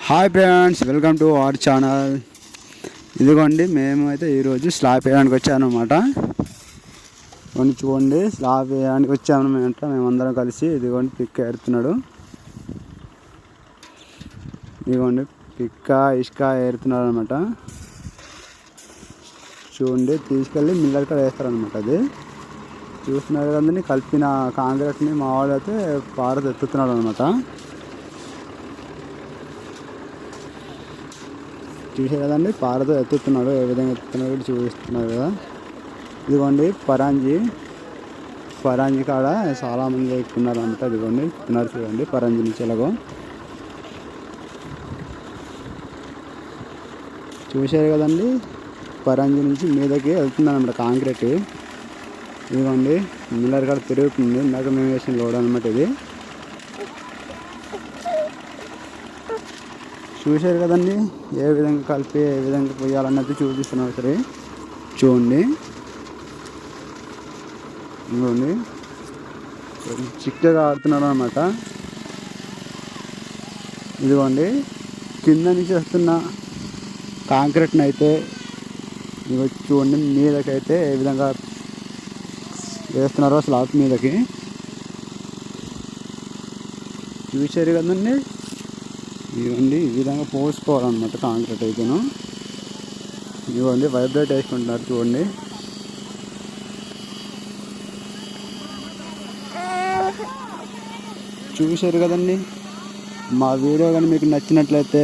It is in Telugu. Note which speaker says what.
Speaker 1: Hi friends, welcome to our channel. ఇదిగోండి మేమైతే ఈరోజు స్లాబ్ వేయడానికి వచ్చామన్నమాట. చూడండి, స్లాబ్ వేయడానికి వచ్చాము మేమందరం కలిసి. ఇదిగోండి పిక్క ఏరుతున్నాడు. ఇదిగోండి పిక్క ఇసుక ఏరుతున్నాడు అనమాట. చూడండి, తీసుకెళ్ళి మిల్లర్ కూడా వేస్తారనమాట. అది చూస్తున్నారు కదండి, కలిపిన కాంక్రీట్ని మా వాళ్ళు అయితే పారతో ఎత్తుతున్నాడు అనమాట. చూసారు కదండి, పారతో ఎత్తుతున్నాడు. ఏ విధంగా ఎత్తుతున్నాడు కూడా చూపిస్తున్నారు కదా. ఇదిగోండి పరాంజీ కాడ చాలామంది ఎక్కుతున్నారు అనమాట. ఇదిగోండి ఎక్కుతున్నారు చూడండి, పరాంజీ నుంచి ఎలాగో చూసారు కదండి. పరాంజీ నుంచి మీదకి వెళ్తుంది అనమాట కాంక్రీట్. ఇదిగోండి మిల్లర్ కాడ తిరుగుతుంది. ఇందాక మేము వేసిన లోడ్ అనమాట ఇది. చూశారు కదండి, ఏ విధంగా కలిపి ఏ విధంగా పోయాలన్నది చూపిస్తున్నారు. సరే చూడండి, ఇంకోండి చిక్కగా ఆడుతున్నారు అనమాట. ఇదిగోండి కింద నుంచి వస్తున్న కాంక్రీట్ని అయితే చూడండి మీదకైతే ఏ విధంగా వేస్తున్నారో స్లాబ్ మీదకి. చూశారు కదండి. ఇదిగోండి ఈ విధంగా పోసుకోవాలన్నమాట కాంక్రీట్ అయితేను. ఇదిగోండి వైబ్రేట్ వేసుకుంటున్నారు చూడండి. చూశారు కదండి. మా వీడియో కానీ మీకు నచ్చినట్లయితే